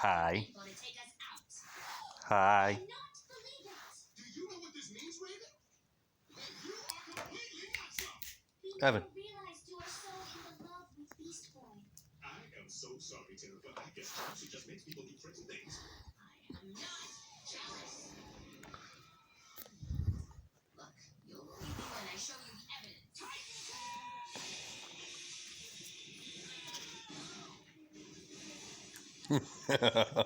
Hi. People to take us out. Hi. Cannot believe it. Do you know what this means, Raven? That you are completely nuts! We Evan. never realized you are so in love with Beast Boy. I am so sorry, Tara, but I guess jealousy just makes people do crazy things. I am not jealous. Look, you'll believe me when I show you the evidence. Ha